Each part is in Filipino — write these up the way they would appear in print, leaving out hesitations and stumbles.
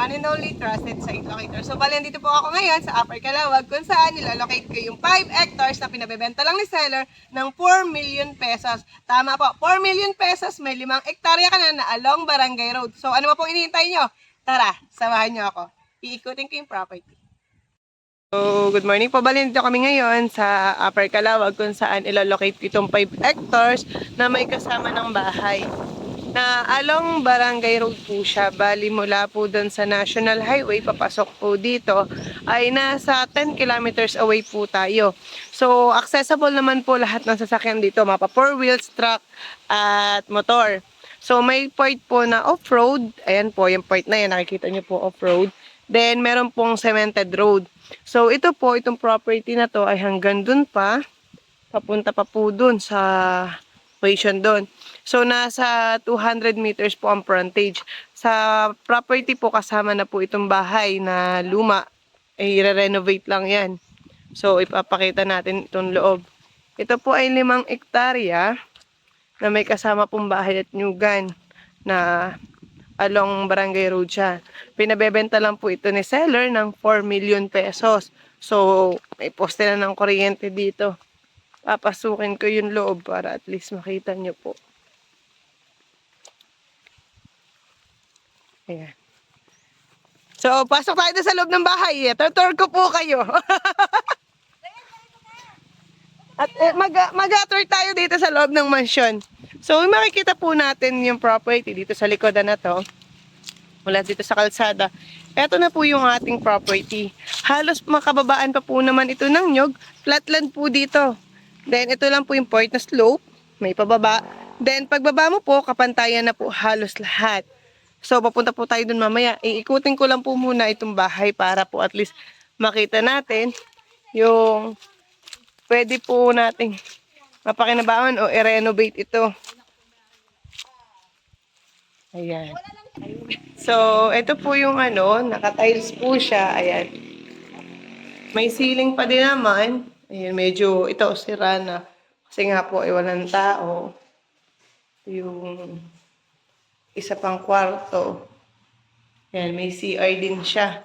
one and only trusted site locator. So, bali, dito po ako ngayon sa Upper Calawag kung saan nilalocate ko yung 5 hectares na pinabebenta lang ni seller ng 4 million pesos. Tama po, 4 million pesos, may 5 hektarya ka na along Barangay Road. So, ano ba pong inihintay nyo? Tara, samahan nyo ako. Iikutin ko yung property. So, good morning po. Bali, dito kami ngayon sa Upper Calawag kung saan ilalocate ko itong 5 hectares na may kasama ng bahay. Na along Barangay Road po siya. Bali mula po doon sa National Highway, papasok po dito, ay nasa 10 kilometers away po tayo. So, accessible naman po lahat ng sasakyan dito. Mapa 4 wheels, truck, at motor. So, may part po na off-road. Ayan po, yung part na yan, nakikita nyo po off-road. Then, meron pong cemented road. So, ito po, itong property na to ay hanggang dun pa. Papunta pa po dun sa location dun. So, nasa 200 meters po ang frontage. Sa property po, kasama na po itong bahay na luma. Ay, re-renovate lang yan. So, ipapakita natin itong loob. Ito po ay 5 hektarya na may kasama pong bahay at nyugan na along Barangay Road siya. Pinabebenta lang po ito ni seller ng 4 million pesos. So, may poste na ng kuryente dito. Papasukin ko yung loob para at least makita nyo po. Ayan. So, pasok tayo sa loob ng bahay. Tour ko po kayo. At mag-tour tayo dito sa loob ng mansion. So, makikita po natin yung property dito sa likodan na to. Mula dito sa kalsada. Ito na po yung ating property. Halos makababaan pa po naman ito ng nyog. Flatland po dito. Then, ito lang po yung point na slope. May pababa. Then, pagbaba mo po, kapantayan na po halos lahat. So, papunta po tayo dun mamaya. Iikutin ko lang po muna itong bahay para po at least makita natin yung pwede po nating mapakinabangan o i-renovate ito. Ayan. So, ito po yung naka-tiles po siya. Ayan. May ceiling pa din naman. Ayan, medyo ito sira na. Kasi nga po, walang tao. Yung isa pang kwarto. Ayan, may CR din siya.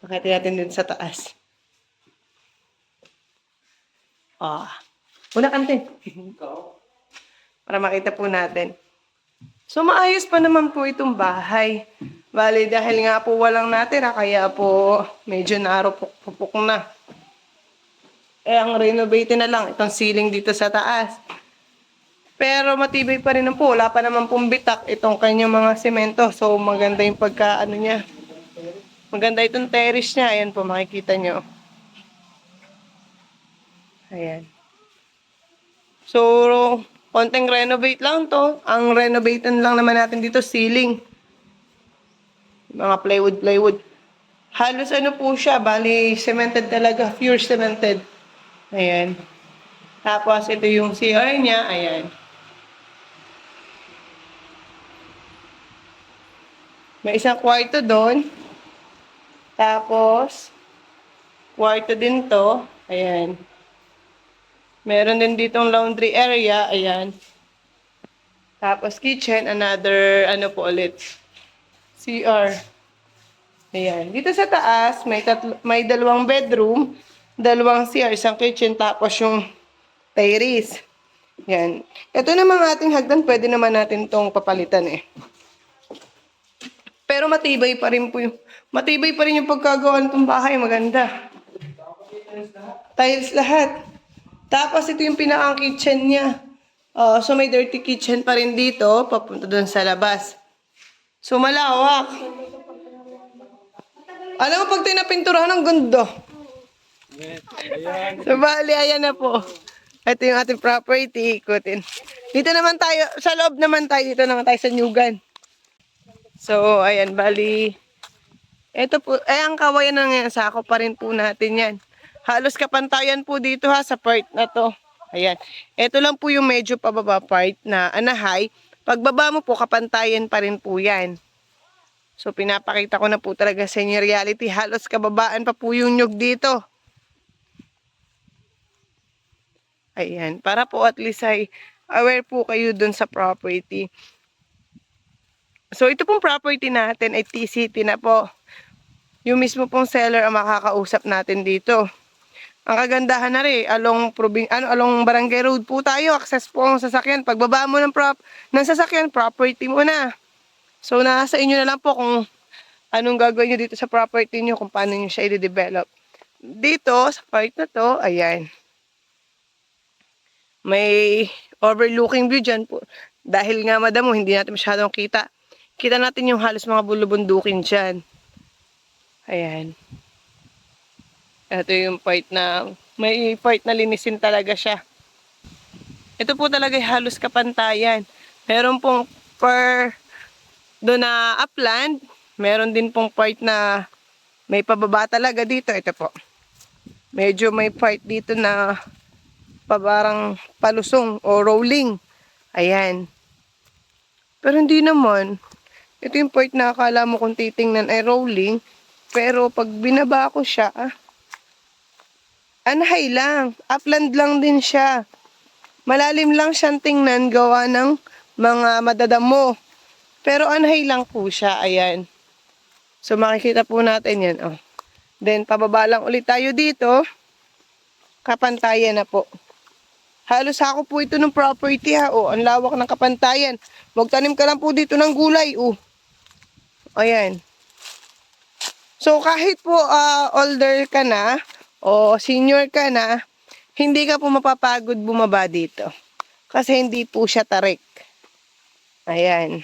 Pakita natin din sa taas. Una kante. Para makita po natin. So, maayos pa naman po itong bahay. Bali, dahil nga po walang natira, kaya po medyo narupok-pupok na. Ang renovate na lang itong ceiling dito sa taas. Pero matibay pa rin po. Wala pa naman pong bitak itong kanyang mga semento. So, maganda yung niya. Maganda itong terrace niya. Ayan po, makikita nyo. Ayan. So, konting renovate lang to. Ang renovatean lang naman natin dito, ceiling. Mga plywood. Halos po siya, bali cemented talaga, pure cemented. Ayan. Tapos ito yung CR niya, ayan. May isang kwarto doon. Tapos, kwarto din to, ayan. Meron din ditong laundry area, ayan. Tapos kitchen, another, po ulit, CR. Ayan. Dito sa taas, may 2 bedroom, 2 CR, isang kitchen, tapos yung terrace. Ayan. Ito namang ating hagdan, pwede naman natin tong papalitan eh. Pero matibay pa rin yung pagkagawa nitong bahay, maganda. Tiles lahat. Tapos ito yung pinakang kitchen niya. So may dirty kitchen pa rin dito, papunta doon sa labas. So malawak. Alam mo, pag tinapinturahan ng gundo. So bali, ayan na po. Ito yung ating property, ikutin. Dito naman tayo, sa loob naman tayo, dito naman tayo sa nyugan. So ayan, bali. Ito po, ang kawayan na ngayon, sako pa rin po natin yan. Halos kapantayan po dito sa part na to. Ayan. Ito lang po yung medyo pababa part na anahay. Pagbaba mo po, kapantayan pa rin po yan. So, pinapakita ko na po talaga sa inyo reality. Halos kababaan pa po yung nyug dito. Ayan. Para po at least ay aware po kayo dun sa property. So, ito pong property natin ay T-City na po. Yung mismo pong seller ang makakausap natin dito. Ang kagandahan na rin, along Barangay Road po tayo, access po ang sasakyan. Pagbaba mo ng sasakyan, property mo na. So, nasa inyo na lang po kung anong gagawin nyo dito sa property nyo, kung paano nyo siya i-develop. Dito, sa part na to, ayan. May overlooking view dyan po. Dahil nga madamo, hindi natin masyadong kita. Kita natin yung halos mga bulubundukin dyan. Ayan. Ito yung part na, may part na linisin talaga siya. Ito po talaga halos kapantayan. Meron pong doon na upland, meron din pong part na may pababa talaga dito. Ito po. Medyo may part dito na parang palusong o rolling. Ayan. Pero hindi naman. Ito yung part na akala mo kung titingnan ay rolling. Pero pag binaba ko siya, anahay lang. Upland lang din siya. Malalim lang siyang tingnan gawa ng mga madadamo. Pero anahay lang po siya. Ayan. So makikita po natin yan. Oh. Then pababa lang ulit tayo dito. Kapantayan na po. Halos ako po ito ng property ha. O, ang lawak ng kapantayan. Magtanim ka lang po dito ng gulay. O. Ayan. So kahit po older ka na o senior ka na, hindi ka po mapapagod bumaba dito. Kasi hindi po siya tarik. Ayan.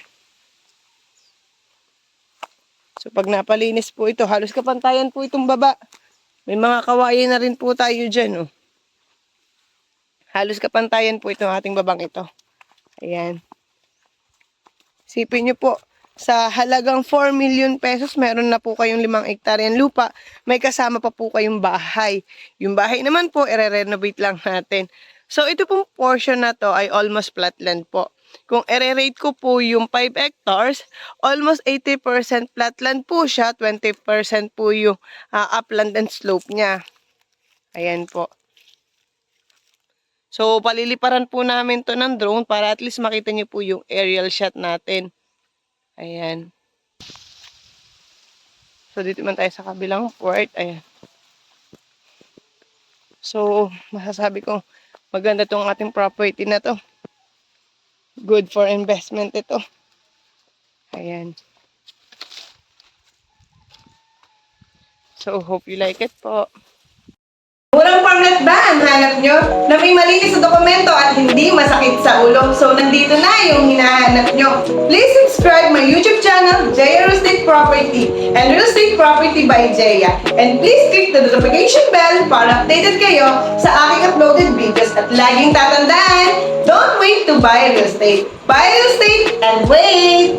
So pag napalinis po ito, halos kapantayan po itong baba. May mga kawayan na rin po tayo dyan. Oh. Halos kapantayan po itong ating babang ito. Ayan. Sipin nyo po, sa halagang 4 million pesos, meron na po kayong 5 hektaryang lupa. May kasama pa po kayong bahay. Yung bahay naman po, i-renovate lang natin. So, ito pong portion na to ay almost flatland po. Kung i-rate ko po yung 5 hectares, almost 80% flatland po siya, 20% po yung upland and slope niya. Ayan po. So, paliliparan po namin to ng drone para at least makita nyo po yung aerial shot natin. Ayan. So, dito man tayo sa kabilang port. Ayan. So, masasabi ko, maganda tong ating property na to. Good for investment ito. Ayan. So, hope you like it po. Murang farmlet ba ang hanap nyo? Na may malinis na dokumento at hindi masakit sa ulo. So, nandito na yung hinahanap nyo. Please subscribe my YouTube channel, Jaya Real Estate Property and Real Estate Property by Jaya. And please click the notification bell para updated kayo sa aking uploaded videos. At laging tatandaan, don't wait to buy real estate. Buy real estate and wait!